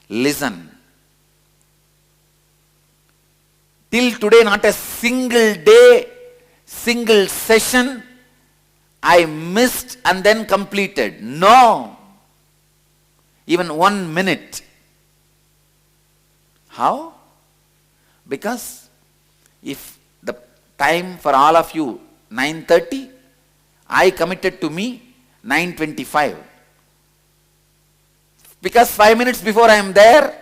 Listen. Till today, not a single day, single session I missed and then completed. No. Even 1 minute. How? Because if the time for all of you 9:30, I committed to me 9:25. Because 5 minutes before I am there,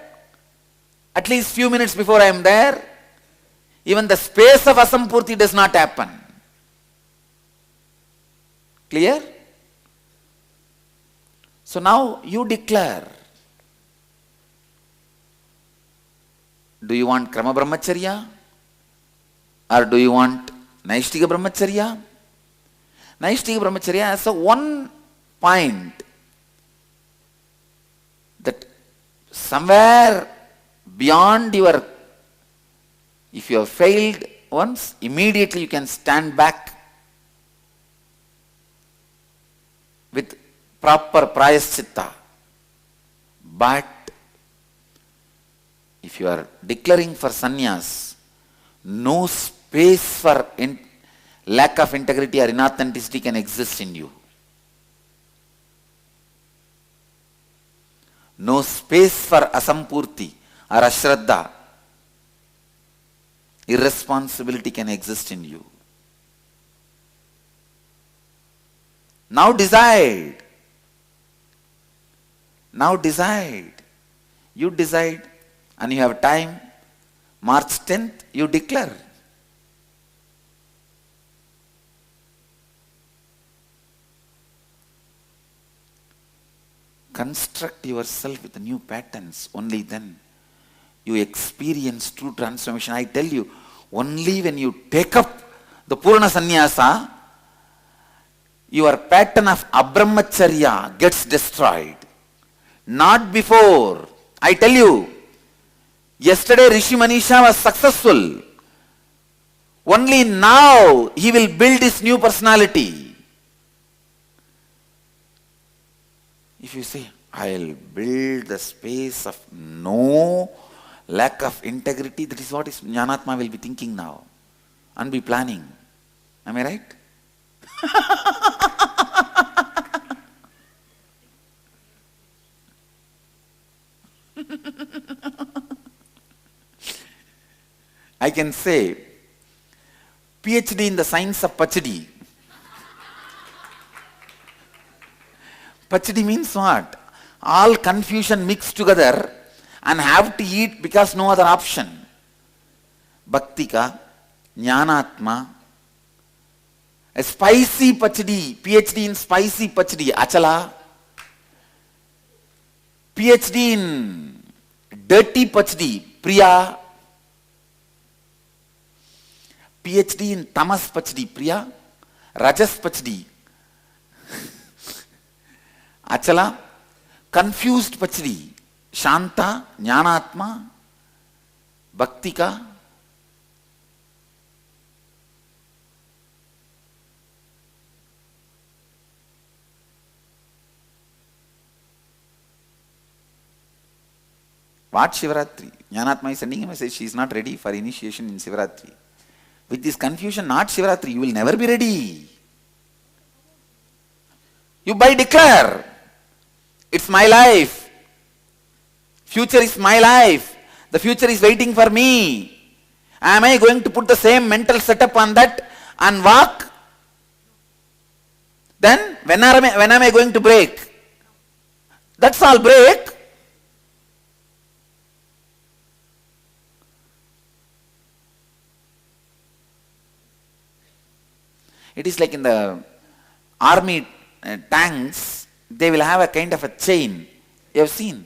at least few minutes before I am there, even the space of Asampurti does not happen. Clear? So now you declare. Do you want Krama Brahmacharya? Or do you want Naishtika Brahmacharya? Naishtika Brahmacharya has a one point that somewhere beyond your, if you have failed once, immediately you can stand back with proper prayaschitta. But if you are declaring for sannyas, no space for lack of integrity or inauthenticity can exist in you. No space for asampurti or ashraddha, irresponsibility can exist in you. Now decide. Now decide. You decide and you have time. March 10th, you declare. Construct yourself with new patterns. Only then you experience true transformation. I tell you, only when you take up the Purna Sannyasa, your pattern of Abrahmacharya gets destroyed. Not before. I tell you, yesterday Rishi Manisha was successful. Only now he will build his new personality. If you say, I'll build the space of no lack of integrity, that is what is Jnanatma will be thinking now and be planning. Am I right? I can say, PhD in the science of Pachadi. Pachadi means what? All confusion mixed together and have to eat because no other option. Bhaktika, Jnanatma, a spicy Pachadi, PhD in spicy Pachadi, Achala, PhD in dirty Pachadi, Priya, PhD in Tamas Pachadi, Priya, Rajas Pachadi, Achala, confused Pachadi, Shanta, Jnanatma, Bhaktika. What Shivaratri? Jnanatma is sending a message, she is not ready for initiation in Shivaratri. With this confusion, not Shivaratri, you will never be ready. You declare, it's my life. Future is my life. The future is waiting for me. Am I going to put the same mental setup on that and walk? Then, when am I going to break? That's all, break. It is like in the army tanks, they will have a kind of a chain. You have seen?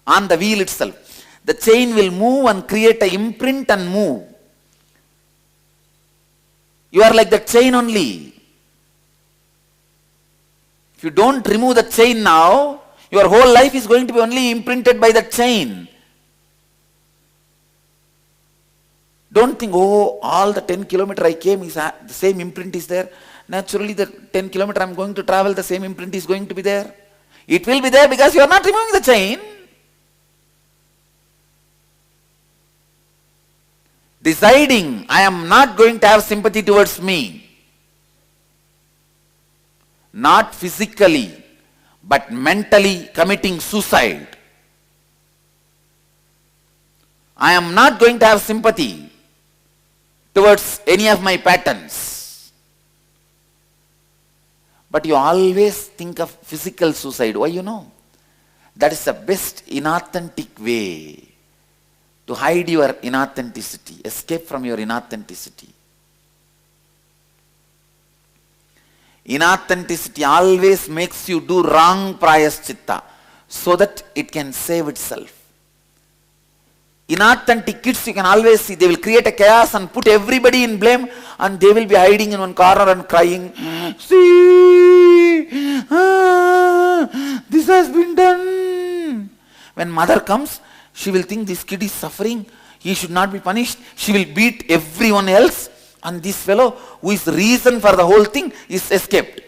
On the wheel itself. The chain will move and create an imprint and move. You are like the chain only. If you don't remove the chain now, your whole life is going to be only imprinted by the chain. Don't think, oh, all the 10 kilometers I came, is the same imprint is there. Naturally, the 10 kilometers I am going to travel, the same imprint is going to be there. It will be there because you are not removing the chain. deciding I am not going to have sympathy towards me, not physically, but mentally committing suicide. I am not going to have sympathy towards any of my patterns. But you always think of physical suicide. Why? That is the best inauthentic way to hide your inauthenticity, escape from your inauthenticity. Inauthenticity always makes you do wrong prayaschitta so that it can save itself. Inauthentic kids, you can always see, they will create a chaos and put everybody in blame, and they will be hiding in one corner and crying, see, this has been done. When mother comes, she will think this kid is suffering, he should not be punished. She will beat everyone else, and this fellow, who is the reason for the whole thing, is escaped.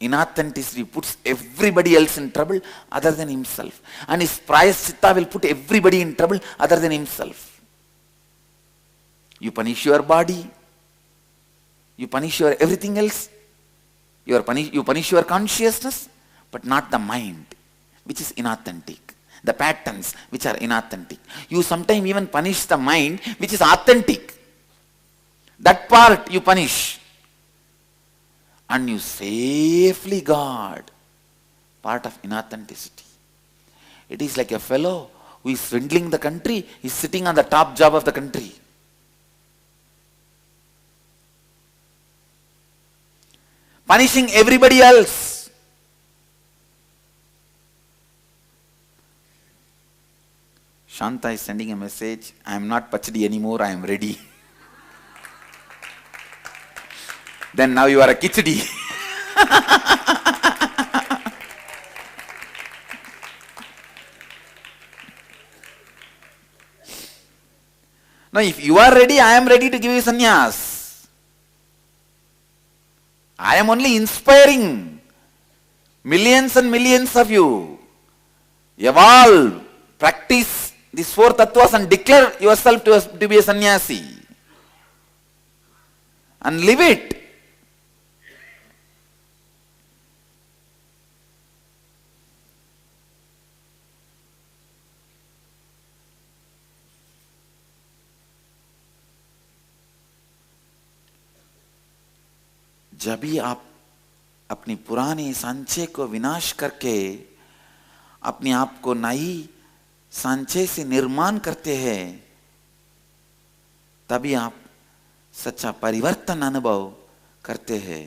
Inauthenticity puts everybody else in trouble other than himself. And his prayaschitta will put everybody in trouble other than himself. You punish your body. You punish your everything else. You punish your consciousness, but not the mind, which is inauthentic. The patterns which are inauthentic. You sometimes even punish the mind which is authentic. That part you punish. And you safely guard part of inauthenticity. It is like a fellow who is swindling the country, is sitting on the top job of the country. Punishing everybody else. Shanta is sending a message, I am not pachadi anymore, I am ready. Then now you are a kichdi. Now if you are ready, I am ready to give you sannyas. I am only inspiring millions and millions of you. Evolve, practice these 4 tattvas and declare yourself to be a sannyasi. And live it. जब भी आप अपनी पुरानी सांचे को विनाश करके अपने आप को नई सांचे से निर्माण करते हैं, तभी आप सच्चा परिवर्तन अनुभव करते हैं.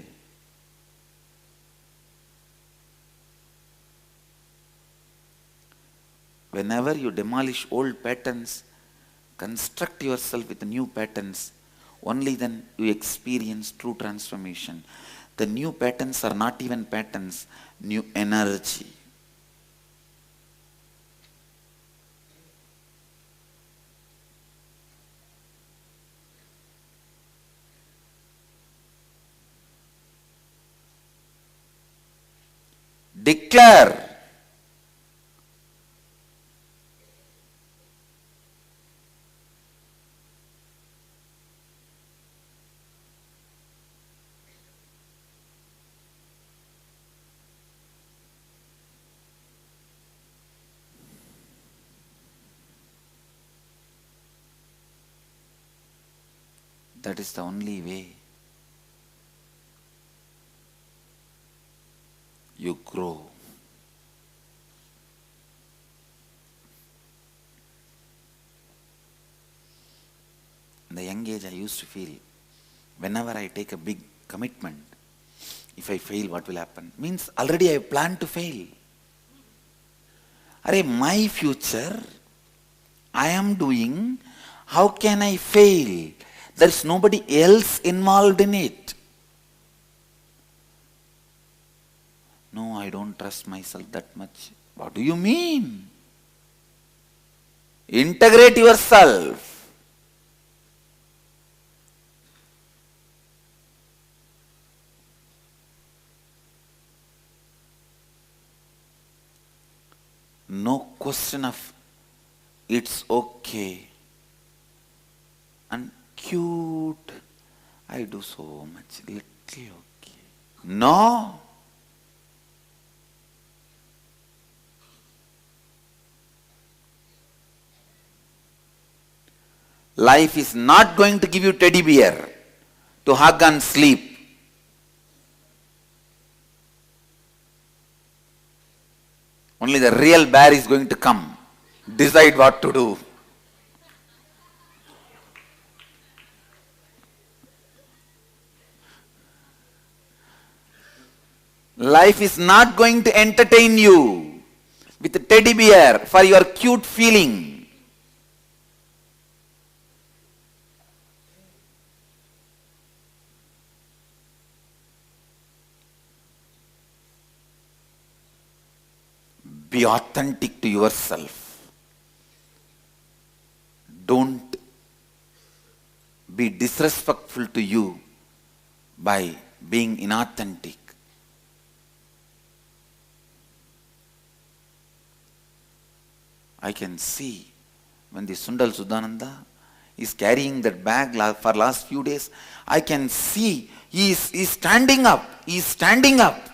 Whenever you demolish old patterns, construct yourself with new patterns, only then you experience true transformation. The new patterns are not even patterns, new energy. Declare. That is the only way you grow. In the young age, I used to feel, whenever I take a big commitment, if I fail, what will happen? Means already I plan to fail. Arey, my future, I am doing, how can I fail? There is nobody else involved in it. No, I don't trust myself that much. What do you mean? Integrate yourself. No question of it's okay, and cute, I do so much, little okay. No. Life is not going to give you teddy bear to hug and sleep. Only the real bear is going to come, decide what to do. Life is not going to entertain you with a teddy bear for your cute feeling. Be authentic to yourself. Don't be disrespectful to you by being inauthentic. I can see when the Sundal Sudananda is carrying that bag for last few days, I can see he is standing up. He is standing up.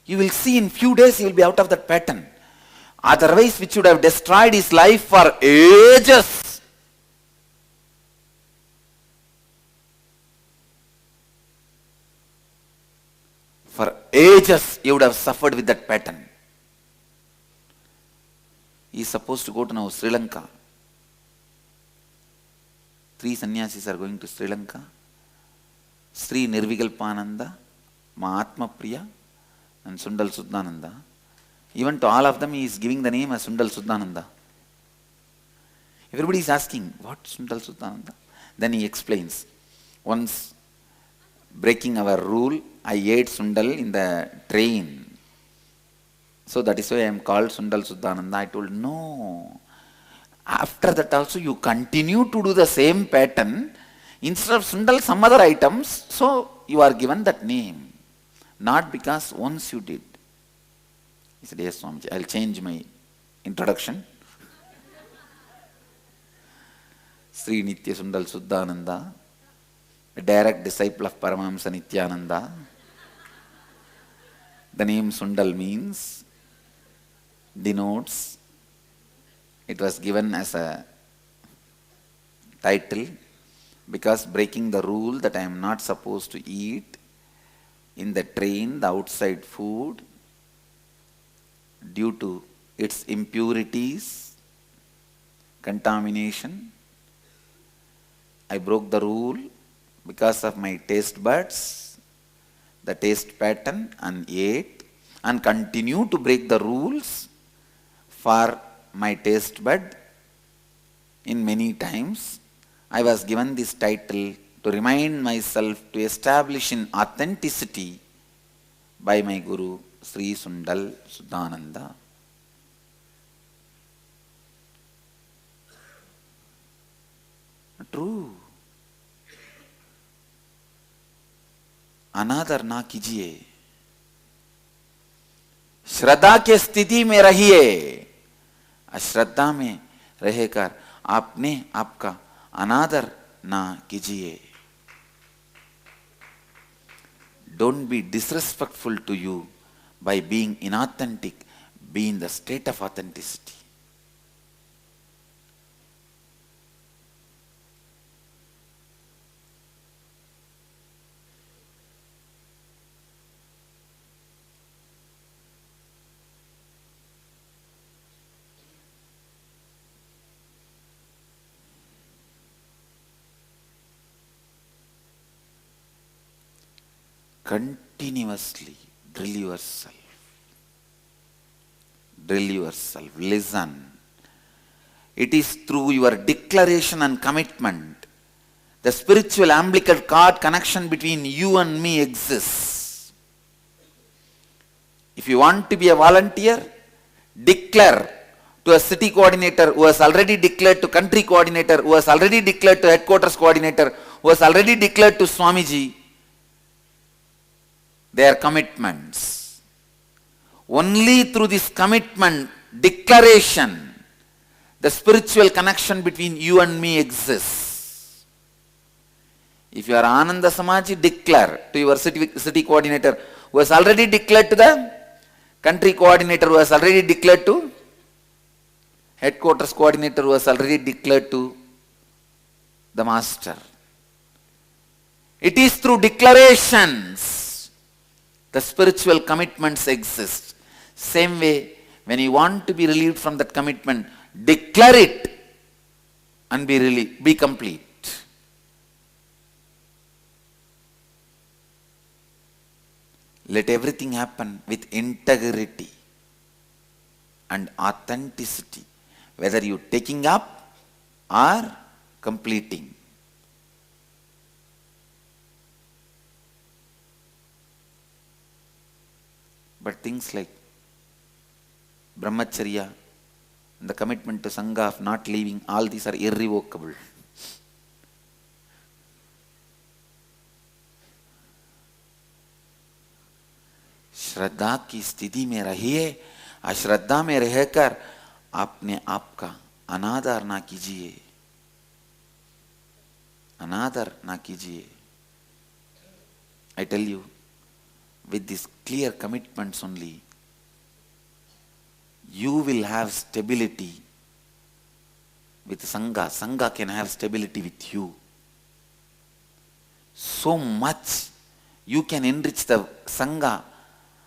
You will see in few days he will be out of that pattern. Otherwise, which would have destroyed his life for ages. For ages, he would have suffered with that pattern. He is supposed to go to now Sri Lanka. 3 sannyasis are going to Sri Lanka. Sri Nirvikalpananda, Mahatma Priya, and Sundal Sudananda. Even to all of them he is giving the name as Sundal Sudananda. Everybody is asking, what Sundal Sudananda? Then he explains, once breaking our rule, I ate Sundal in the train. So that is why I am called Sundal Sudananda. I told, no. After that also you continue to do the same pattern. Instead of Sundal, some other items. So you are given that name. Not because once you did. He said, yes, Swamiji, I will change my introduction. Sri Nitya Sundal Sudananda, a direct disciple of Paramahamsa Nithyananda. The name Sundal means, denotes, it was given as a title because breaking the rule that I am not supposed to eat in the train, the outside food, due to its impurities, contamination. I broke the rule because of my taste buds, the taste pattern, and ate, and continue to break the rules for my taste bud in many times. I was given this title to remind myself to establish in authenticity by my Guru Sri Sundal Sudananda. True. अनादर ना कीजिए, श्रद्धा के स्थिति में रहिए, अश्रद्धा में रहकर आपने आपका अनादर ना कीजिए. Don't be disrespectful to you by being inauthentic. Be in the state of authenticity. Continuously drill yourself. Drill yourself. Listen. It is through your declaration and commitment the spiritual umbilical cord connection between you and me exists. If you want to be a volunteer, declare to a city coordinator who has already declared to country coordinator, who has already declared to headquarters coordinator, who has already declared to Swamiji their commitments. Only through this commitment declaration, the spiritual connection between you and me exists. If you are Ananda Samaji, declare to your city coordinator, who has already declared to the country coordinator, who has already declared to headquarters coordinator, who has already declared to the master. It is through declarations the spiritual commitments exist. Same way, when you want to be relieved from that commitment, declare it and be relieved, be complete. Let everything happen with integrity and authenticity, whether you taking up or completing. But things like brahmacharya, the commitment to Sangha of not leaving, all these are irrevocable. श्रद्धा की स्थिति में रहिए, अश्रद्धा में रहकर अपने आप का अनादर ना कीजिए, अनादर ना कीजिए. I tell you, with these clear commitments only, you will have stability with Sangha. Sangha can have stability with you. So much you can enrich the Sangha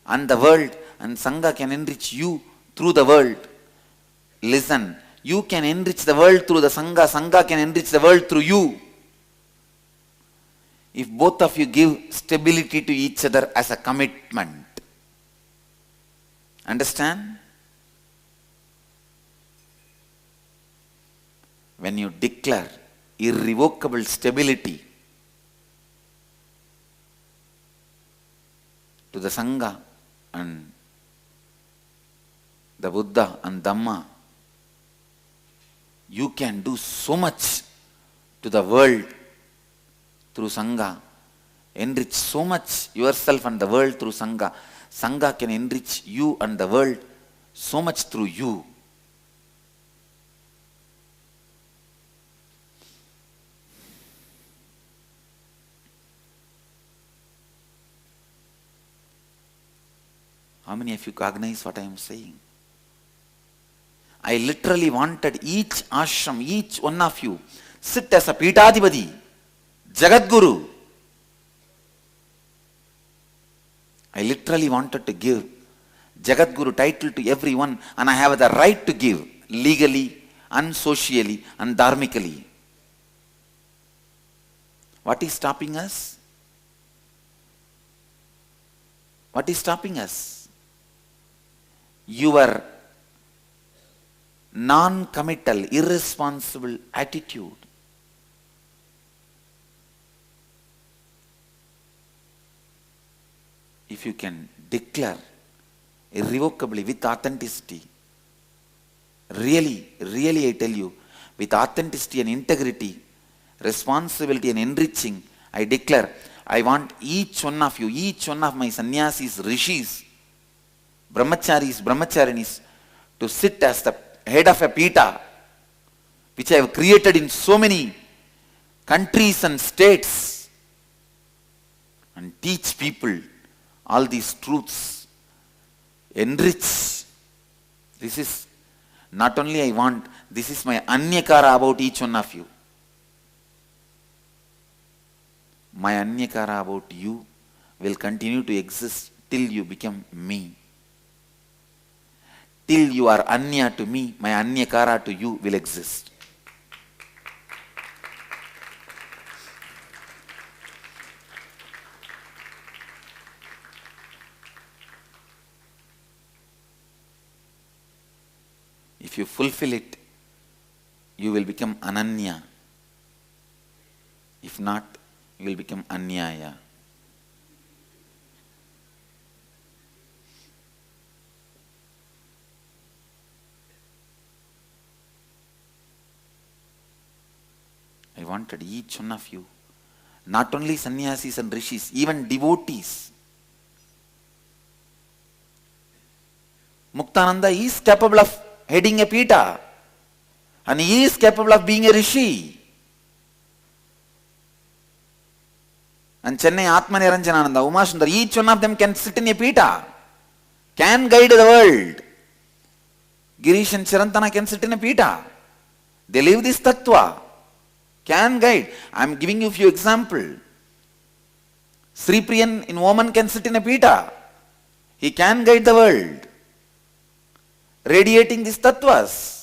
and the world, and Sangha can enrich you through the world. Listen, you can enrich the world through the Sangha, Sangha can enrich the world through you. If both of you give stability to each other as a commitment. Understand? When you declare irrevocable stability to the Sangha and the Buddha and Dhamma, you can do so much to the world through Sangha, enrich so much yourself and the world through Sangha. Sangha can enrich you and the world so much through you. How many of you cognize what I am saying? I literally wanted each ashram, each one of you, sit as a Pitadipati, Jagadguru. I literally wanted to give Jagadguru title to everyone, and I have the right to give legally and socially and dharmically. What is stopping us? What is stopping us? Your non-committal, irresponsible attitude. If you can declare irrevocably with authenticity, really I tell you, with authenticity and integrity, responsibility and enriching, I declare, I want each one of you, each one of my sannyasis, rishis, brahmacharis, brahmacharinis, to sit as the head of a pita, which I have created in so many countries and states, and teach people all these truths, enrich. This is not only I want, this is my anyakara about each one of you. My anyakara about you will continue to exist till you become me. Till you are anya to me, my anyakara to you will exist. If you fulfill it, you will become ananya. If not, you will become anyaya. I wanted each one of you, not only sannyasis and rishis, even devotees, Muktananda is capable of heading a pita. And he is capable of being a rishi. And Chennai Atma Niranjanananda, Uma Sundar, each one of them can sit in a pita, can guide the world. Girish and Chirantana can sit in a pita. They live this tattva, can guide. I am giving you a few examples. Sri Priyan in Oman can sit in a pita. He can guide the world, radiating these tattvas.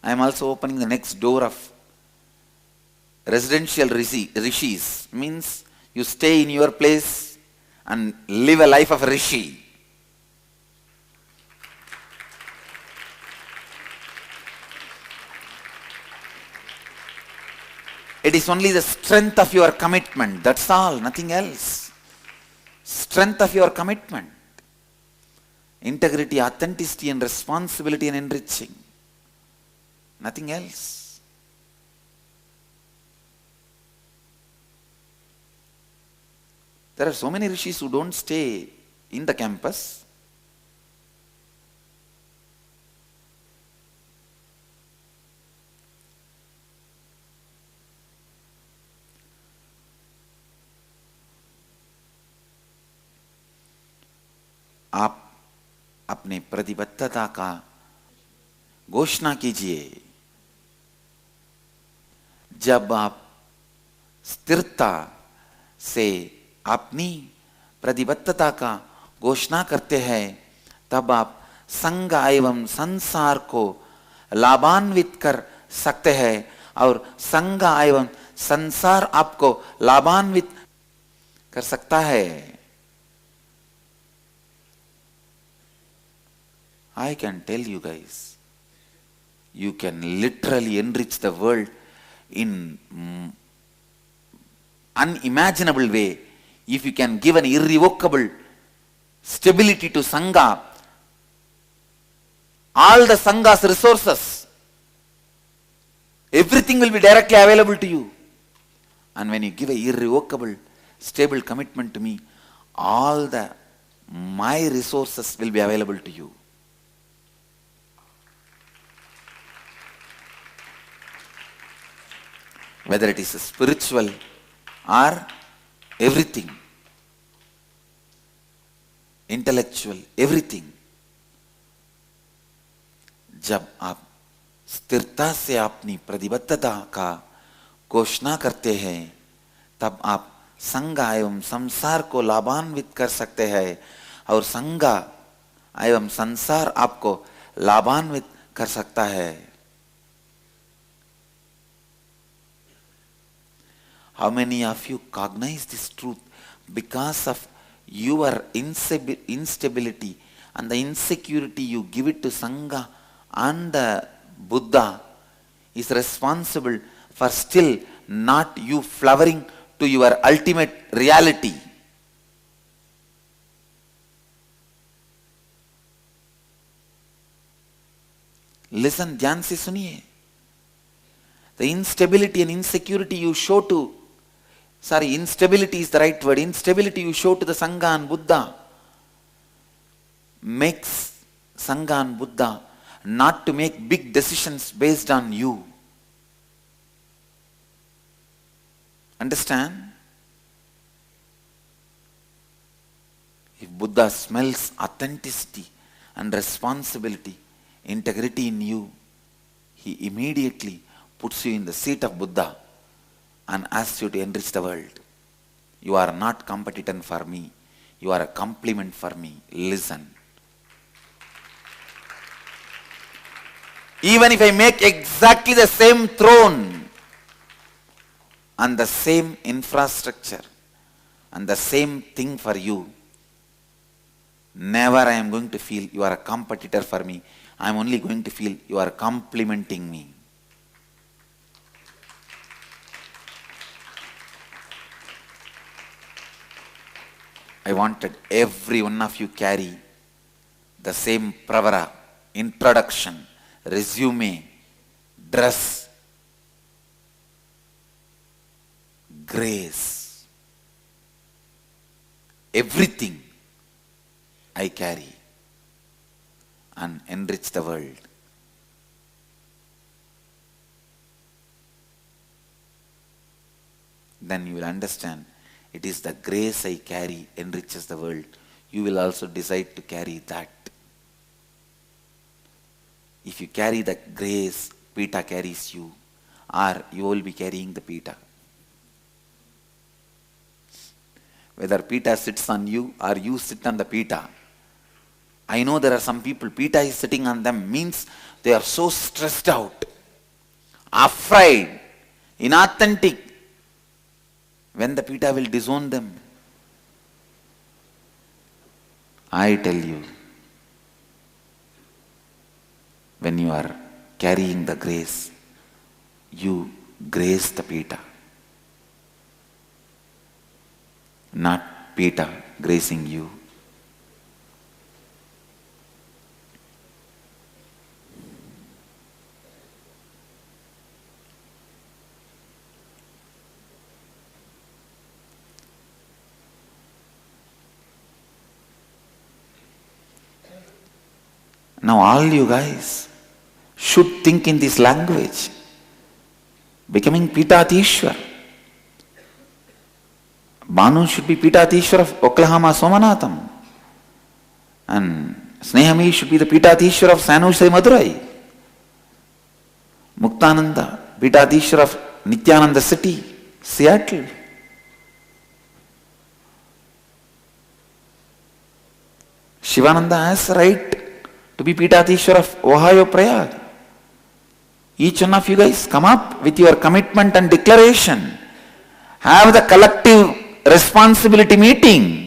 I am also opening the next door of residential rishis. Means you stay in your place and live a life of a rishi. It is only the strength of your commitment. That's all, nothing else. Strength of your commitment. Integrity, authenticity and responsibility and enriching. Nothing else. There are so many rishis who don't stay in the campus. आप अपने प्रतिबद्धता का घोषणा कीजिए. जब आप स्थिरता से अपनी प्रतिबद्धता का घोषणा करते हैं, तब आप संघ एवं संसार को लाभान्वित कर सकते हैं और संघ एवं संसार आपको लाभान्वित कर सकता है. I can tell you guys, you can literally enrich the world in unimaginable way if you can give an irrevocable stability to Sangha. All the Sangha's resources, everything will be directly available to you. And when you give an irrevocable, stable commitment to me, all my resources will be available to you. Whether it is spiritual or everything, intellectual, everything. जब आप स्थिरता से अपनी प्रतिबद्धता का घोषणा करते हैं, तब आप संघ एवं संसार को लाभान्वित कर सकते हैं और संघ एवं संसार आपको लाभान्वित कर सकता है. How many of you cognize this truth? Because of your instability and the insecurity, you give it to Sangha, and the Buddha is responsible for still not you flowering to your ultimate reality. Listen, ध्यान से सुनिए. The instability and insecurity you show to, instability is the right word, instability you show to the Sangha and Buddha makes Sangha and Buddha not to make big decisions based on you. Understand? If Buddha smells authenticity and responsibility, integrity in you, he immediately puts you in the seat of Buddha and asks you to enrich the world. You are not competitor for me. You are a complement for me. Listen. Even if I make exactly the same throne and the same infrastructure and the same thing for you, never I am going to feel you are a competitor for me. I am only going to feel you are complementing me. I wanted every one of you carry the same pravara, introduction, resume, dress, grace, everything I carry and enrich the world. Then you will understand it is the grace I carry enriches the world. You will also decide to carry that. If you carry the grace, Pita carries you, or you will be carrying the Pita. Whether Pita sits on you or you sit on the Pita. I know there are some people, Pita is sitting on them means they are so stressed out, afraid, inauthentic. When the Pita will disown them? I tell you, when you are carrying the grace, you grace the Pita, not Pita gracing you. Now all you guys should think in this language, becoming Pitatishwar. Banu should be Pitatishwar of Oklahoma Somanatham, and Snehami should be the Pitatishwar of San Jose Madurai. Muktananda, Pitatishwar of Nithyananda City, Seattle. Shivananda has right to be Pitatishwar of Ohio Prayag. Each one of you guys come up with your commitment and declaration. Have the collective responsibility meeting.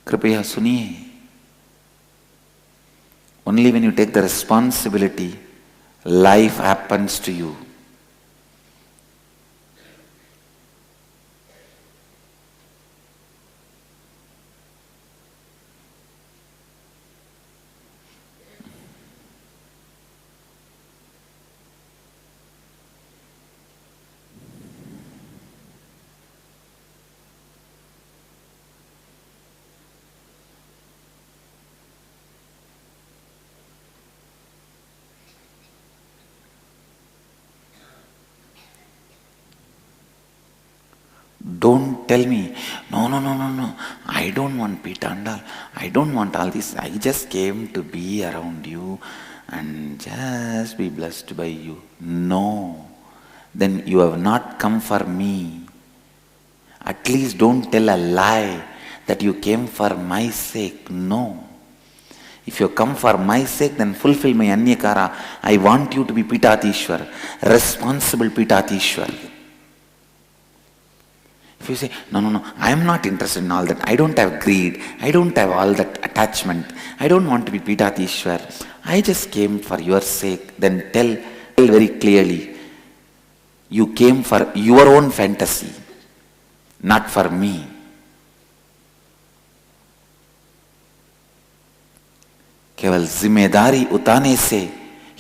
कृपया सुनिए. Only when you take the responsibility, life happens to you. Don't tell me, no, I don't want Pitanda, I don't want all this, I just came to be around you and just be blessed by you. No, then you have not come for me. At least don't tell a lie that you came for my sake. No. If you come for my sake, then fulfill my Anyakara. I want you to be Pitatishwar, responsible Pitatishwar. If you say, no, I am not interested in all that. I don't have greed. I don't have all that attachment. I don't want to be Pitatishwar. I just came for your sake. Then tell very clearly, you came for your own fantasy, not for me. केवल जिम्मेदारी उतारने से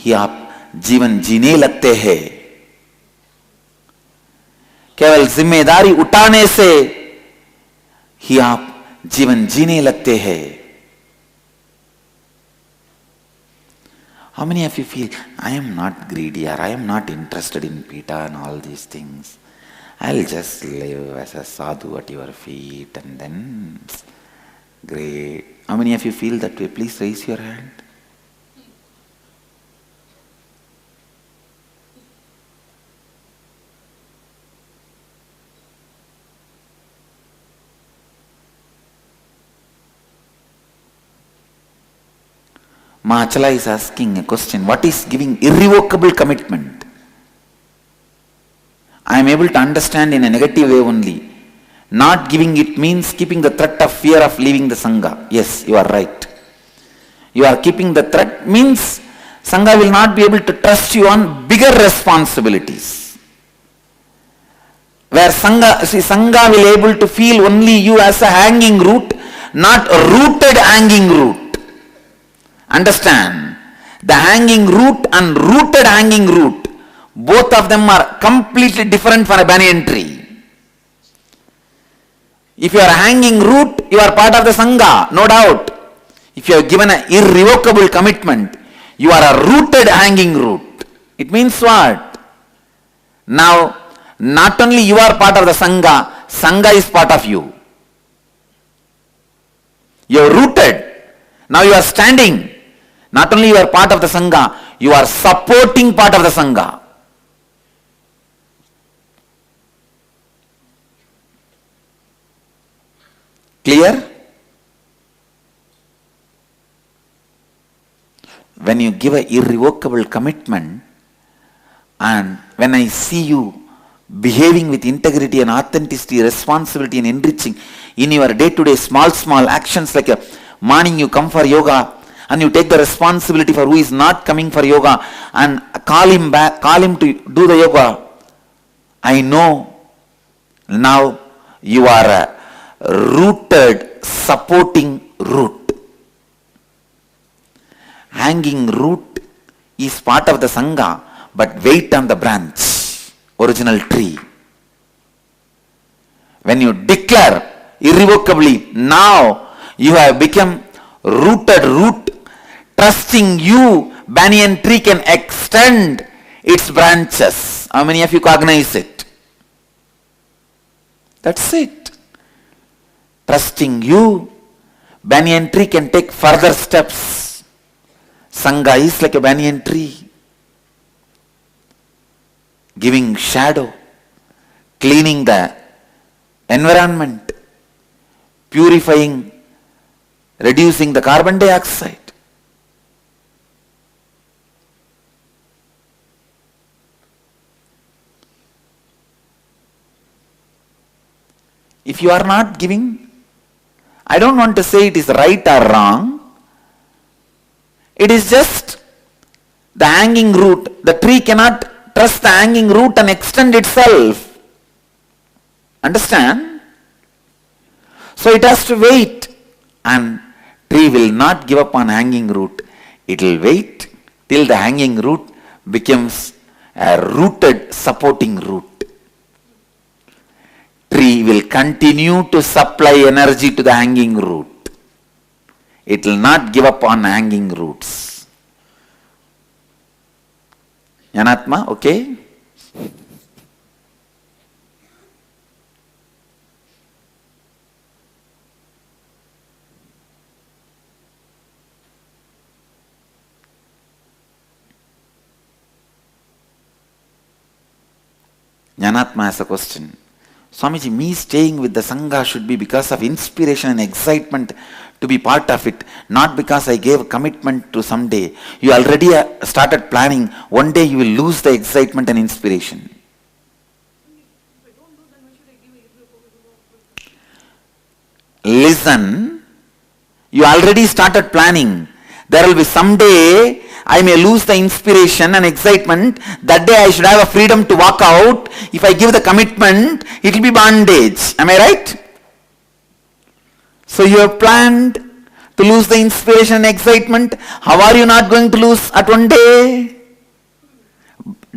ही आप जीवन जीने लगते हैं. केवल जिम्मेदारी उठाने से ही आप जीवन जीने लगते हैं. How many of you feel, I am not greedy or I am not interested in Pita and all these things. I'll just live as a sadhu at your feet and then, great. How many of you feel that way? Please raise your hand. Machala is asking a question. What is giving irrevocable commitment? I am able to understand in a negative way only. Not giving it means keeping the threat of fear of leaving the Sangha. Yes, you are right. You are keeping the threat means Sangha will not be able to trust you on bigger responsibilities. Where Sangha will able to feel only you as a hanging root, not a rooted hanging root. Understand? The hanging root and rooted hanging root, both of them are completely different for a banyan tree. If you are a hanging root, you are part of the Sangha, no doubt. If you have given an irrevocable commitment, you are a rooted hanging root. It means what? Now, not only you are part of the Sangha, Sangha is part of you. You are rooted. Now you are standing. Not only you are part of the Sangha, you are supporting part of the Sangha. Clear? When you give an irrevocable commitment, and when I see you behaving with integrity and authenticity, responsibility and enriching in your day-to-day small actions, like a morning you come for yoga and you take the responsibility for who is not coming for yoga and call him back, call him to do the yoga. I know now you are a rooted, supporting root. Hanging root is part of the Sangha, but wait on the branch, original tree. When you declare irrevocably, now you have become rooted root, trusting you, banyan tree can extend its branches. How many of you cognize it? That's it. Trusting you, banyan tree can take further steps. Sangha is like a banyan tree, giving shadow, cleaning the environment, purifying, reducing the carbon dioxide. If you are not giving, I don't want to say it is right or wrong. It is just the hanging root. The tree cannot trust the hanging root and extend itself. Understand? So it has to wait, and tree will not give up on hanging root. It will wait till the hanging root becomes a rooted supporting root. Tree will continue to supply energy to the hanging root. It will not give up on hanging roots. Yanatma, okay? Jnanatma has a question. Swamiji, me staying with the Sangha should be because of inspiration and excitement to be part of it, not because I gave a commitment to someday. You already started planning. One day you will lose the excitement and inspiration. Listen, you already started planning. There will be someday I may lose the inspiration and excitement. That day I should have a freedom to walk out. If I give the commitment, it will be bondage. Am I right? So you have planned to lose the inspiration and excitement. How are you not going to lose at one day?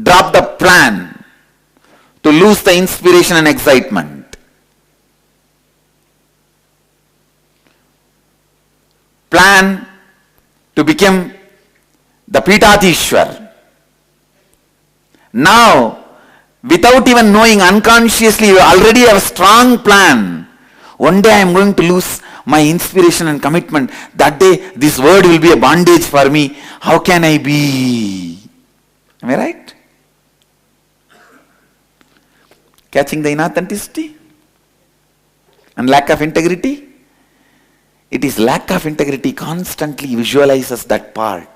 Drop the plan to lose the inspiration and excitement. Plan to become the Pitadishwar. Now, without even knowing, unconsciously, you already have a strong plan. One day I am going to lose my inspiration and commitment. That day, this word will be a bondage for me. How can I be? Am I right? Catching the inauthenticity and lack of integrity? It is lack of integrity constantly visualizes that part.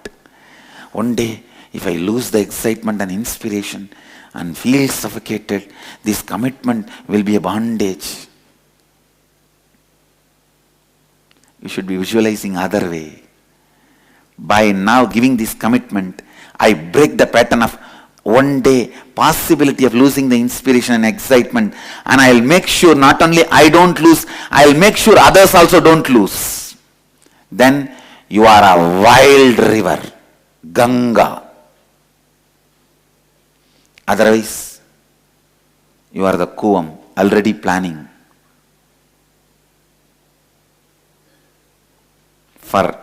One day if I lose the excitement and inspiration and feel suffocated, this commitment will be a bondage. You should be visualizing other way. By now giving this commitment, I break the pattern of one day possibility of losing the inspiration and excitement, and I'll make sure not only I don't lose, I'll make sure others also don't lose. Then you are a wild river, Ganga. Otherwise, you are the Kuvam, already planning for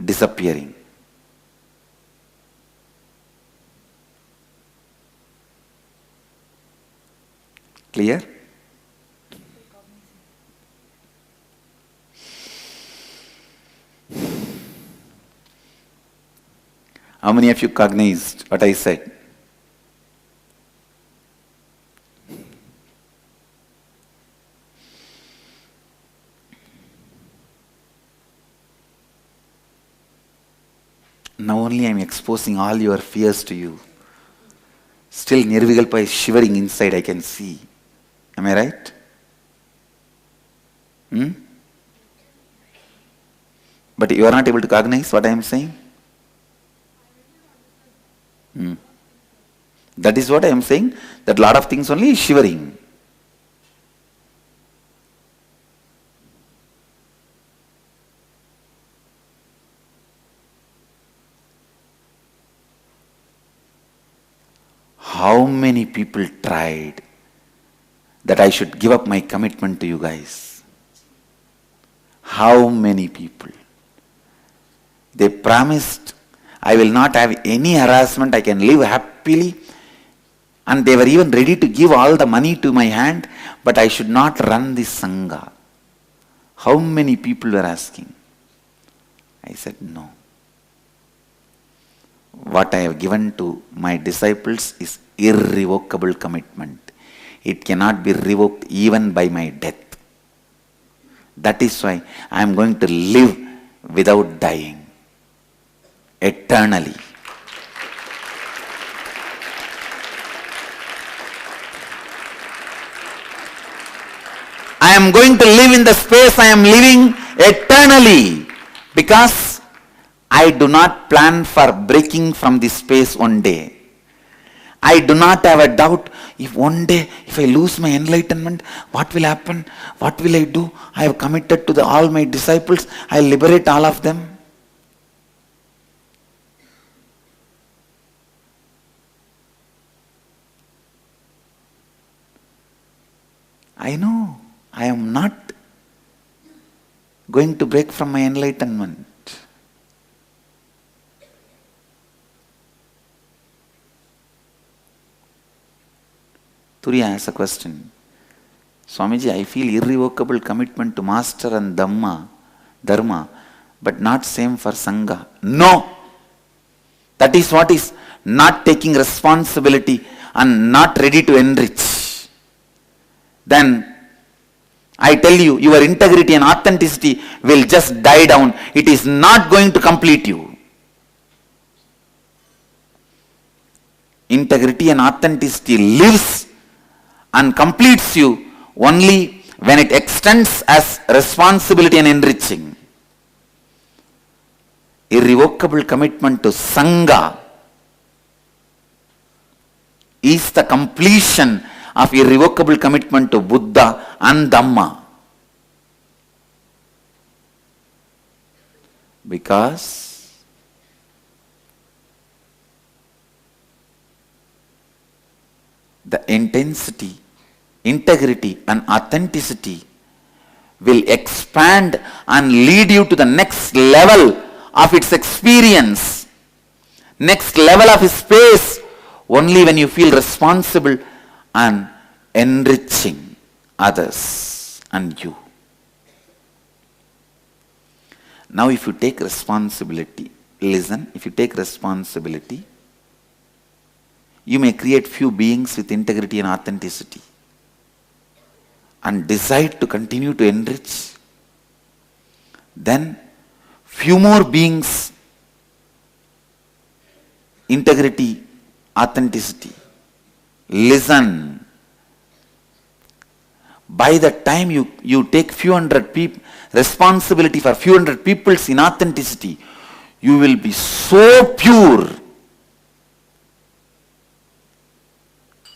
disappearing. Clear? How many of you cognized what I said? Now only I am exposing all your fears to you. Still Nirvikalpa is shivering inside, I can see. Am I right? But you are not able to cognize what I am saying? That is what I am saying, that lot of things only is shivering. How many people tried that I should give up my commitment to you guys? How many people? They promised, I will not have any harassment, I can live happily, and they were even ready to give all the money to my hand, but I should not run this Sangha. How many people were asking? I said no. What I have given to my disciples is irrevocable commitment. It cannot be revoked even by my death. That is why I am going to live without dying eternally. I am going to live in the space I am living eternally, because I do not plan for breaking from this space one day. I do not have a doubt, if one day, if I lose my enlightenment, what will happen? What will I do? I have committed to all my disciples. I will liberate all of them. I know I am not going to break from my enlightenment. Turiya asks a question. Swamiji, I feel irrevocable commitment to Master and Dharma, but not same for Sangha. No! That is what is not taking responsibility and not ready to enrich. Then, I tell you, your integrity and authenticity will just die down. It is not going to complete you. Integrity and authenticity lives and completes you only when it extends as responsibility and enriching. Irrevocable commitment to Sangha is the completion of irrevocable commitment to Buddha and Dhamma. Because the intensity, integrity and authenticity will expand and lead you to the next level of its experience, next level of space, only when you feel responsible and enriching others and you. Now if you take responsibility, listen, if you take responsibility, you may create few beings with integrity and authenticity and decide to continue to enrich. Then few more beings integrity, authenticity. Listen. By the time you take few hundred people, responsibility for few hundred people's inauthenticity, you will be so pure.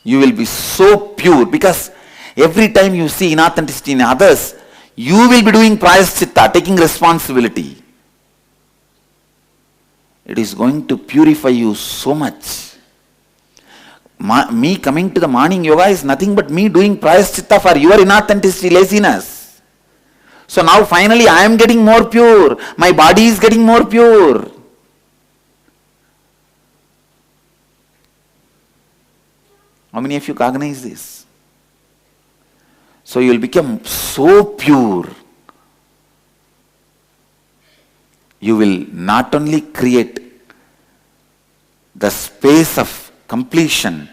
You will be so pure, because every time you see inauthenticity in others, you will be doing prayaschitta, taking responsibility. It is going to purify you so much. Me coming to the morning yoga is nothing but me doing prayaschitta for your inauthenticity, laziness. So now finally I am getting more pure. My body is getting more pure. How many of you cognize this? So you will become so pure. You will not only create the space of completion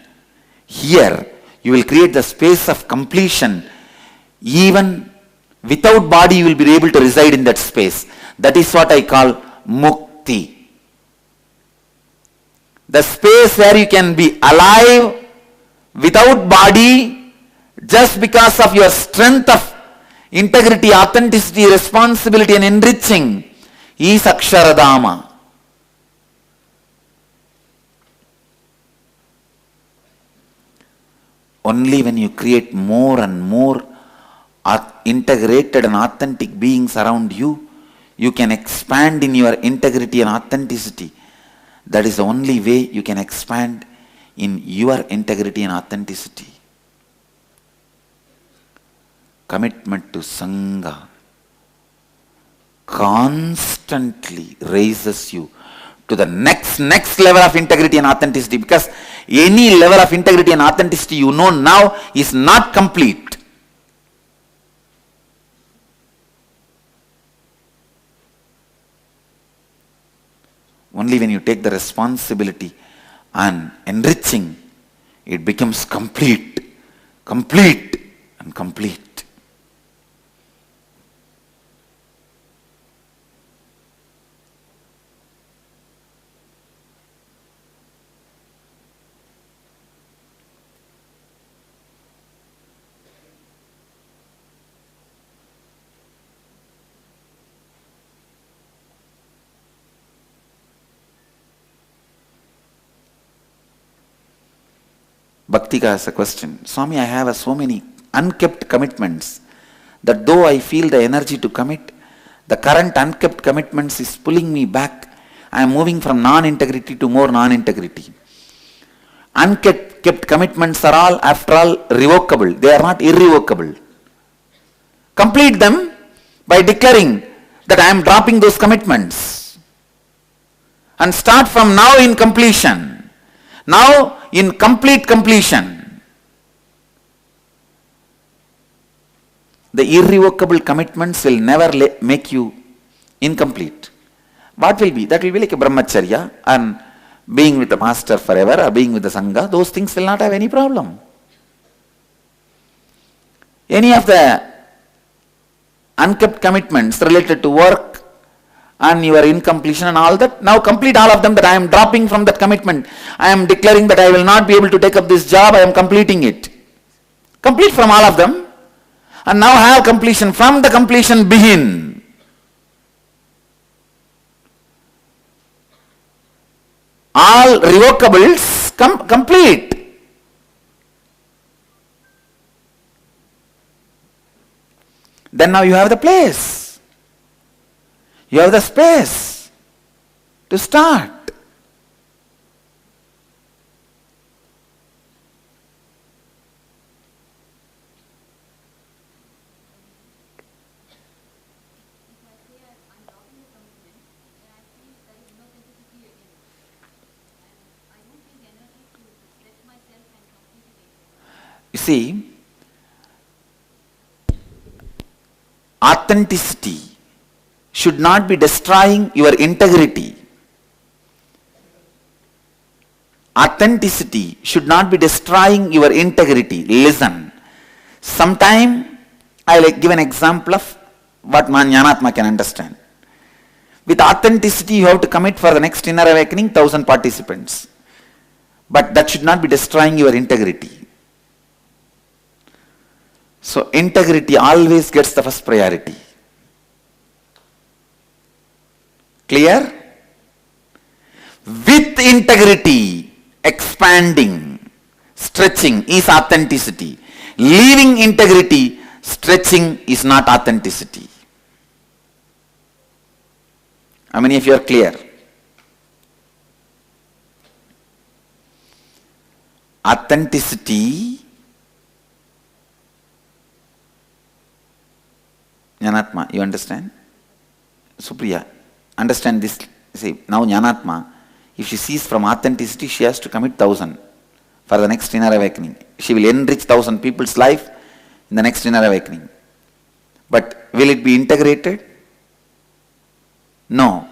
here, you will create the space of completion. Even without body, you will be able to reside in that space. That is what I call mukti. The space where you can be alive without body, just because of your strength of integrity, authenticity, responsibility and enriching, is Aksharadama. Only when you create more and more integrated and authentic beings around you, you can expand in your integrity and authenticity. That is the only way you can expand in your integrity and authenticity. Commitment to Sangha constantly raises you to the next level of integrity and authenticity, because any level of integrity and authenticity you know now is not complete. Only when you take the responsibility and enriching, it becomes complete and complete. Bhaktika has a question. Swami, I have so many unkept commitments that though I feel the energy to commit, the current unkept commitments is pulling me back. I am moving from non-integrity to more non-integrity. Unkept commitments are all, after all, revocable. They are not irrevocable. Complete them by declaring that I am dropping those commitments. And start from now in completion. Now in complete completion. The irrevocable commitments will never make you incomplete. What will be? That will be like a brahmacharya and being with the master forever or being with the Sangha. Those things will not have any problem. Any of the unkept commitments related to work and your incompletion and all that, now complete all of them, that I am dropping from that commitment. I am declaring that I will not be able to take up this job, I am completing it. Complete from all of them. And now have completion. From the completion begin. All revocables complete. Then now you have the place. You have the space to start. You see, authenticity should not be destroying your integrity. Authenticity should not be destroying your integrity. Listen. Sometime I will give an example of what Jnanatma can understand. With authenticity, you have to commit for the next inner awakening 1000 participants. But that should not be destroying your integrity. So integrity always gets the first priority. Clear? With integrity, expanding, stretching is authenticity. Leaving integrity, stretching is not authenticity. How many of you are clear? Authenticity, Jnanatma, you understand? Supriya, understand this. See, now Jnanatma, if she sees from authenticity, she has to commit 1,000 for the next inner awakening. She will enrich 1,000 people's life in the next inner awakening. But will it be integrated? No.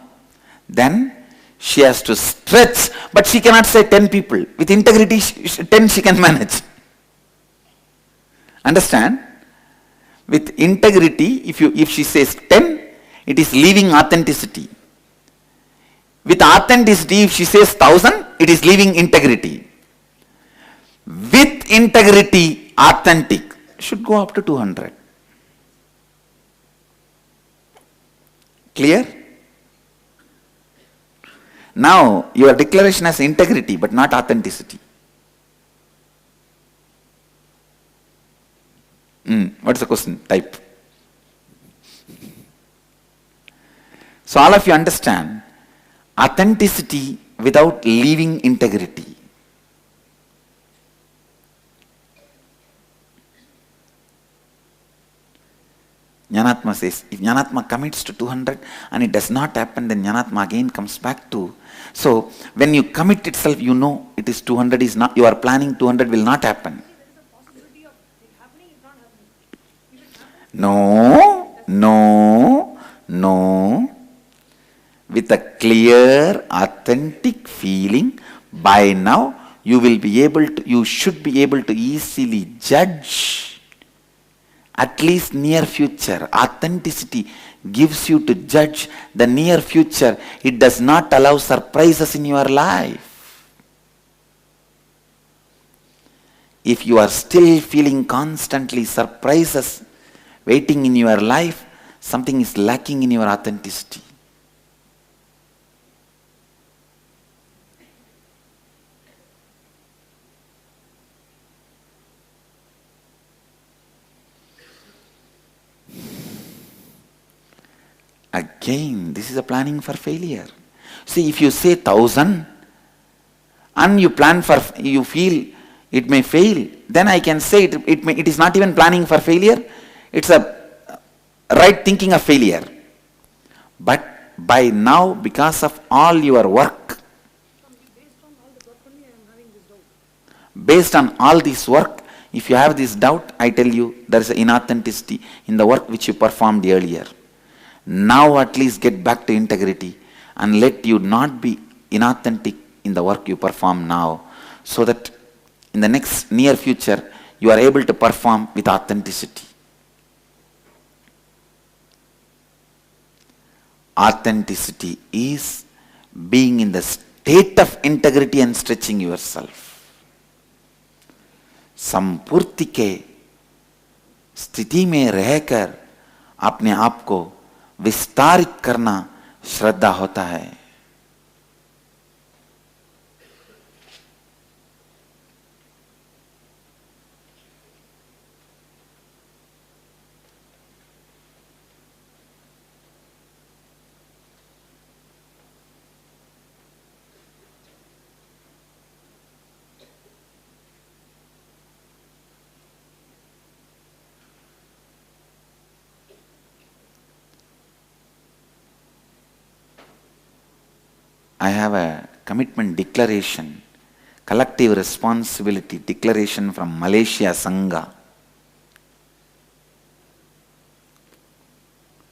Then she has to stretch, but she cannot say 10 people. With integrity, 10 she can manage. Understand? With integrity, if she says 10, it is leaving authenticity. With authenticity, if she says 1,000, it is leaving integrity. With integrity, authentic should go up to 200. Clear? Now, your declaration has integrity but not authenticity. What is the question? Type. So all of you understand, authenticity without leaving integrity. Jnanatma says, if Jnanatma commits to 200 and it does not happen, then Jnanatma again comes back to. So when you commit itself, you know it is 200 is not, you are planning 200 will not happen. No. With a clear, authentic feeling, by now you should be able to easily judge. At least near future. Authenticity gives you to judge the near future. It does not allow surprises in your life. If you are still feeling constantly surprises waiting in your life, something is lacking in your authenticity. Again, this is a planning for failure. See, if you say 1,000 and you plan for, you feel it may fail, then I can say it is not even planning for failure. It's a right thinking of failure. But by now, because of all your work, based on all this work, if you have this doubt, I tell you there is an inauthenticity in the work which you performed earlier. Now at least get back to integrity and let you not be inauthentic in the work you perform now, so that in the next near future you are able to perform with authenticity. Authenticity is being in the state of integrity and stretching yourself. संपूर्ति के स्थिति में रहकर अपने आप को विस्तारित करना श्रद्धा होता है. I have a commitment declaration, collective responsibility declaration from Malaysia Sangha.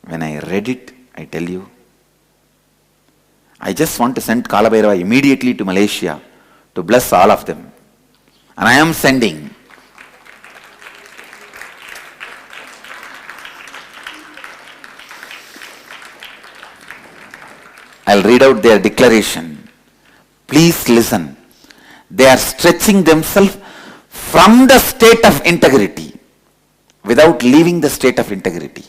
When I read it, I tell you, I just want to send Kalabhairava immediately to Malaysia to bless all of them. And I am sending. I'll read out their declaration. Please listen. They are stretching themselves from the state of integrity without leaving the state of integrity.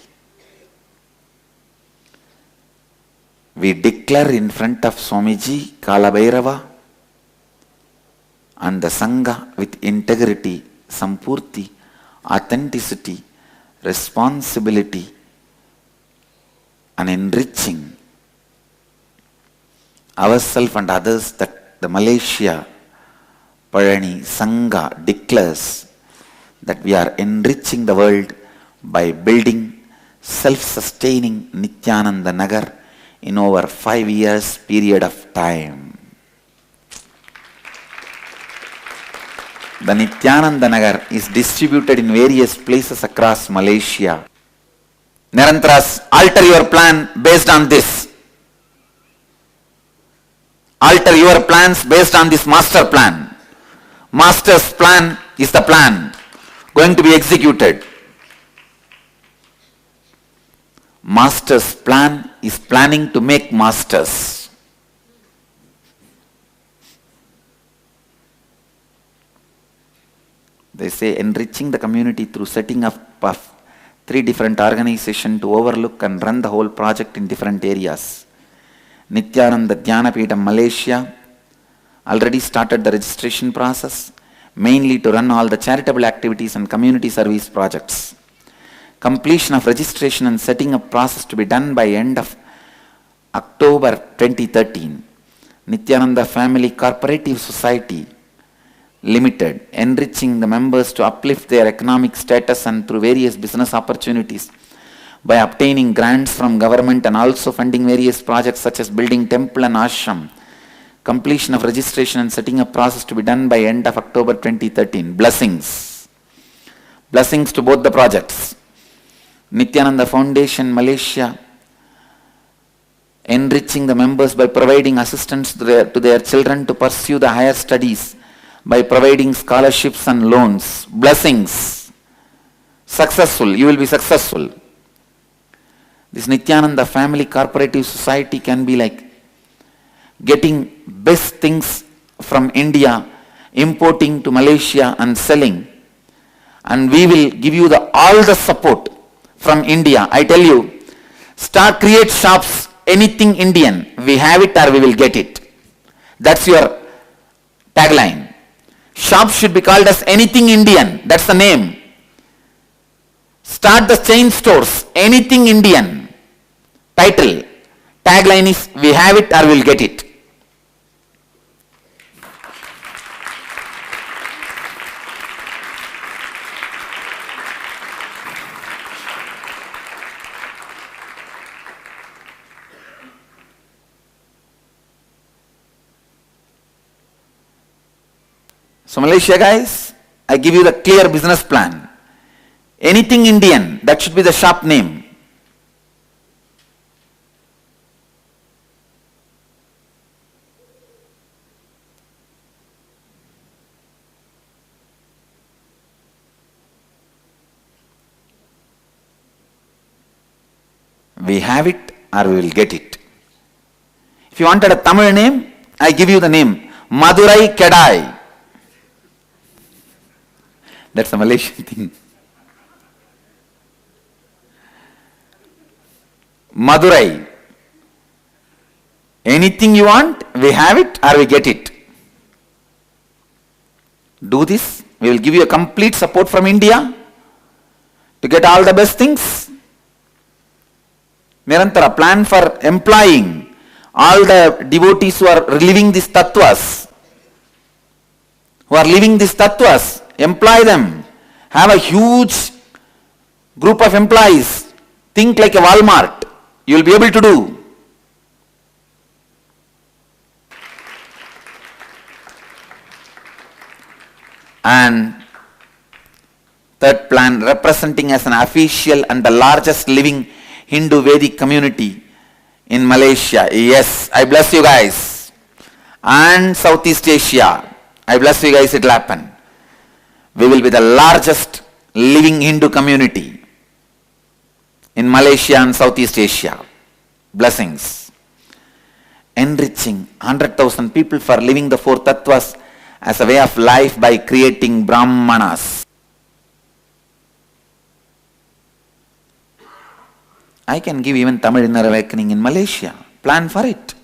We declare in front of Swamiji, Kalabhairava and the Sangha with integrity, sampurti, authenticity, responsibility and enriching ourselves and others, that the Malaysia Parani Sangha declares that we are enriching the world by building self-sustaining Nithyananda Nagar in over 5 years period of time. The Nithyananda Nagar is distributed in various places across Malaysia. Nirantaras, alter your plan based on this. Alter your plans based on this master plan. Master's plan is the plan going to be executed. Master's plan is planning to make masters. They say enriching the community through setting up of 3 different organizations to overlook and run the whole project in different areas. Nithyananda Dhyanapeetham Malaysia already started the registration process, mainly to run all the charitable activities and community service projects. Completion of registration and setting up process to be done by end of October 2013. Nithyananda Family Cooperative Society Limited, enriching the members to uplift their economic status and through various business opportunities by obtaining grants from government and also funding various projects such as building temple and ashram. Completion of registration and setting up process to be done by end of October 2013. Blessings. Blessings to both the projects. Nithyananda Foundation Malaysia, enriching the members by providing assistance to their children to pursue the higher studies by providing scholarships and loans. Blessings. Successful. You will be successful. This Nithyananda Family Cooperative Society can be like getting best things from India, importing to Malaysia and selling. And we will give you all the support from India. I tell you, create shops, anything Indian. We have it or we will get it. That's your tagline. Shops should be called as anything Indian. That's the name. Start the chain stores, anything Indian. Title. Tagline is, we have it or we will get it. So Malaysia guys, I give you the clear business plan. Anything Indian, that should be the shop name. We have it or we will get it. If you wanted a Tamil name, I give you the name. Madurai Kedai. That's a Malaysian thing. Madurai. Anything you want, we have it or we get it. Do this. We will give you a complete support from India to get all the best things. Nirantara, plan for employing all the devotees who are living these tattvas. Employ them. Have a huge group of employees. Think like a Walmart. You will be able to do. And third plan, representing as an official and the largest living Hindu Vedic community in Malaysia. Yes, I bless you guys. And Southeast Asia. I bless you guys, it will happen. We will be the largest living Hindu community in Malaysia and Southeast Asia. Blessings. Enriching 100,000 people for living the 4 tattvas as a way of life by creating Brahmanas. I can give even Tamil Inner Awakening in Malaysia. Plan for it.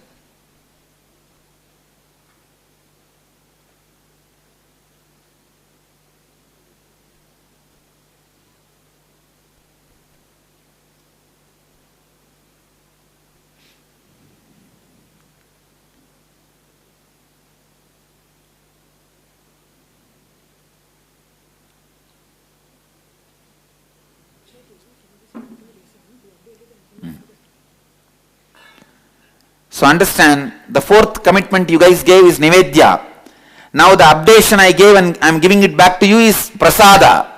So understand, the fourth commitment you guys gave is Nivedya. Now the updation I gave and I am giving it back to you is Prasada.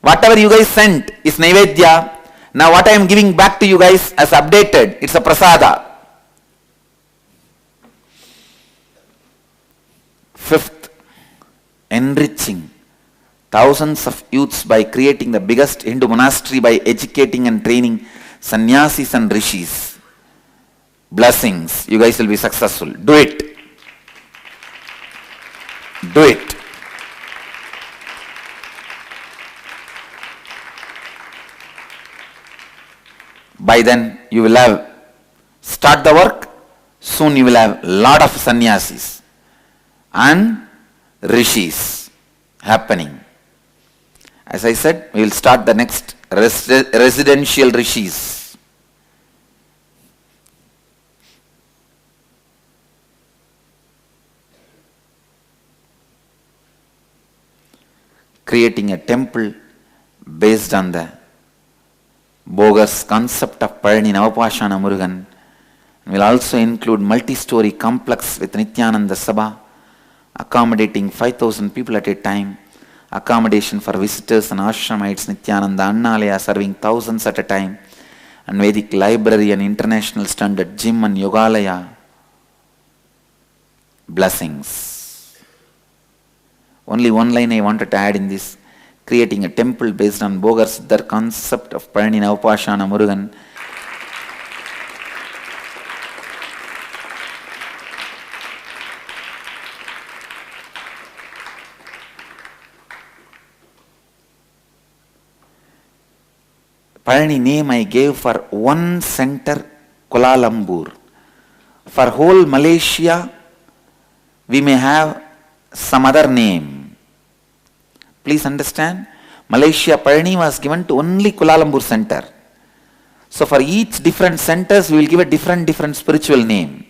Whatever you guys sent is Nivedya. Now what I am giving back to you guys as updated, it's a Prasada. Fifth, enriching thousands of youths by creating the biggest Hindu monastery by educating and training sannyasis and rishis. Blessings. You guys will be successful. Do it. Do it. By then you will have start the work. Soon you will have lot of sannyasis and rishis happening. As I said, we will start the next residential rishis. Creating a temple based on the bogus concept of Palani Navapashana Murugan will also include multi-story complex with Nithyananda Sabha, accommodating 5,000 people at a time, accommodation for visitors and ashramites, Nithyananda Annalaya serving thousands at a time, and Vedic library and international standard gym and yogalaya. Blessings. Only one line I wanted to add in this. Creating a temple based on Bogar Siddhar concept of Palani Navapashana Murugan. Palani name I gave for one center, Kuala Lumpur. For whole Malaysia, we may have some other name. Please understand, Malaysia Palani was given to only Kuala Lumpur center. So for each different centers, we will give a different spiritual name.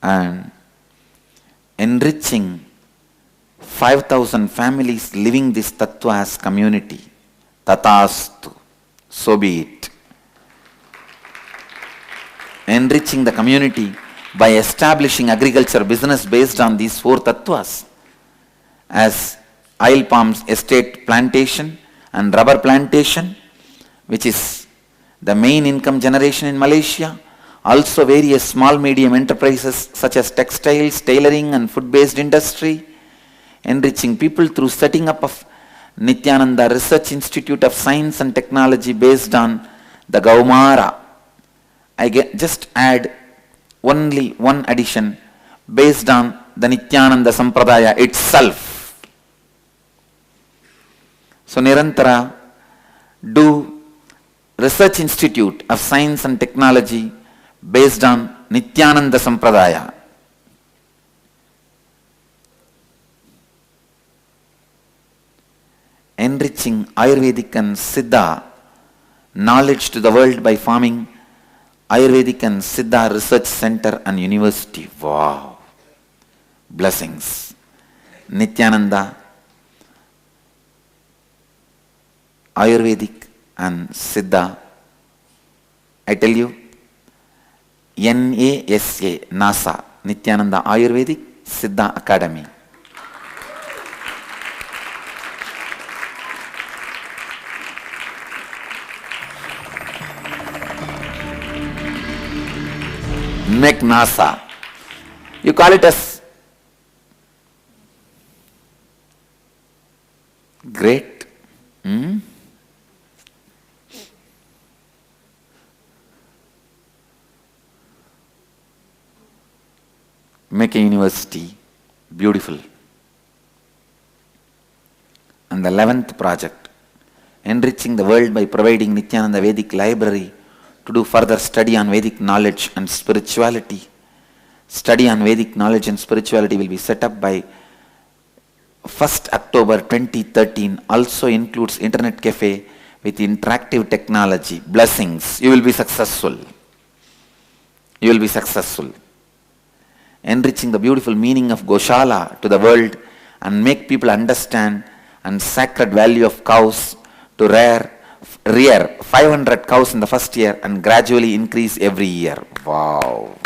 And enriching 5,000 families living this tattva as community. Tatastu. So be it. Enriching the community by establishing agriculture business based on these four tattvas, as oil palms estate plantation and rubber plantation, which is the main income generation in Malaysia. Also various small medium enterprises such as textiles, tailoring and food-based industry, enriching people through setting up of Nithyananda Research Institute of Science and Technology based on the Gaumara. I just add only one addition based on the Nithyananda Sampradaya itself. So Nirantara, do Research Institute of Science and Technology based on Nithyananda Sampradaya. Enriching Ayurvedic and Siddha knowledge to the world by forming Ayurvedic and Siddha Research Center and University. Wow! Blessings. Nithyananda, Ayurvedic and Siddha. I tell you, NASA, NASA, Nithyananda Ayurvedic Siddha Academy. Make NASA. You call it as great. Make a university. Beautiful. And the 11th project, enriching the world by providing Nithyananda Vedic library to do further study on Vedic knowledge and spirituality. Study on Vedic knowledge and spirituality will be set up by 1st October 2013. Also includes internet cafe with interactive technology. Blessings. You will be successful. You will be successful. Enriching the beautiful meaning of Goshala to the world and make people understand and sacred value of cows to rear 500 cows in the first year and gradually increase every year. Wow.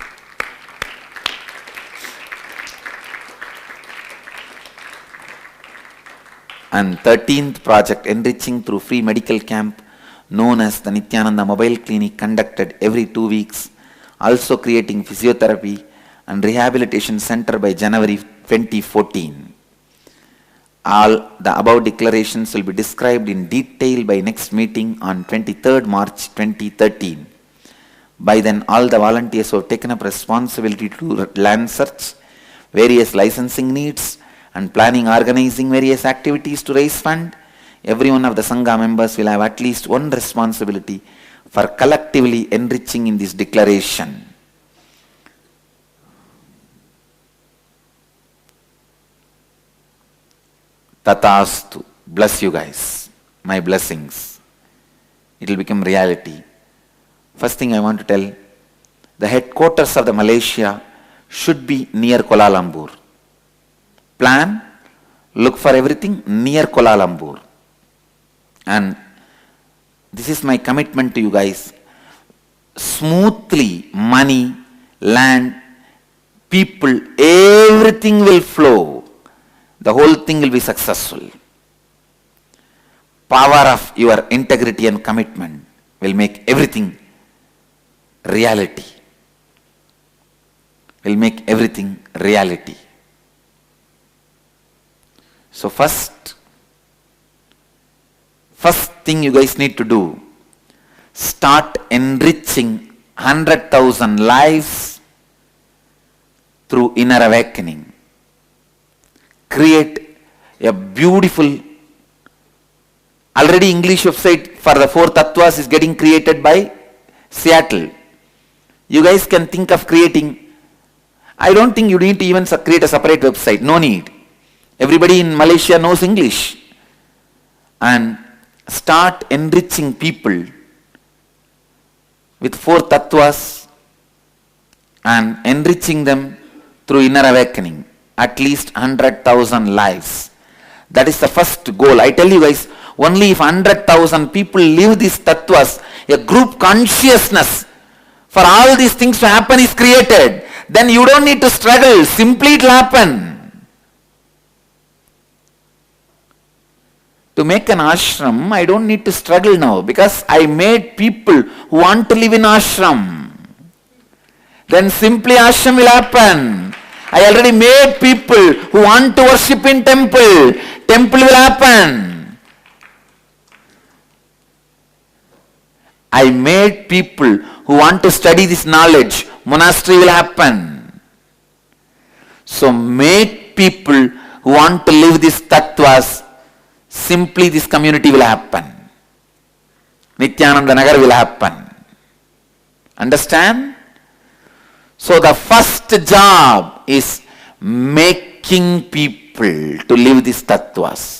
And 13th project, enriching through free medical camp known as the Nithyananda Mobile Clinic, conducted every 2 weeks, also creating physiotherapy and rehabilitation center by January 2014. All the above declarations will be described in detail by next meeting on 23rd March 2013. By then, all the volunteers who have taken up responsibility to land search, various licensing needs, and planning organizing various activities to raise fund, every one of the Sangha members will have at least one responsibility for collectively enriching in this declaration. Tatastu. Bless you guys. My blessings. It will become reality. First thing I want to tell, the headquarters of the Malaysia should be near Kuala Lumpur. Plan, look for everything near Kuala Lumpur. And this is my commitment to you guys. Smoothly, money, land, people, everything will flow. The whole thing will be successful. Power of your integrity and commitment will make everything reality. Will make everything reality. So first thing you guys need to do, start enriching 100,000 lives through inner awakening. Create a beautiful, already English website for the 4 tattvas is getting created by Seattle. You guys can think of creating, I don't think you need to even create a separate website, no need. Everybody in Malaysia knows English. And start enriching people with 4 tattvas and enriching them through inner awakening. At least 100,000 lives. That is the first goal. I tell you guys, only if 100,000 people live these tattvas, a group consciousness for all these things to happen is created. Then you don't need to struggle. Simply it will happen. To make an ashram, I don't need to struggle now because I made people who want to live in ashram. Then simply ashram will happen. I already made people who want to worship in temple. Temple will happen. I made people who want to study this knowledge. Monastery will happen. So make people who want to live these tattvas. Simply this community will happen. Nithyananda Nagar will happen. Understand? So the first job is making people to live these tattvas.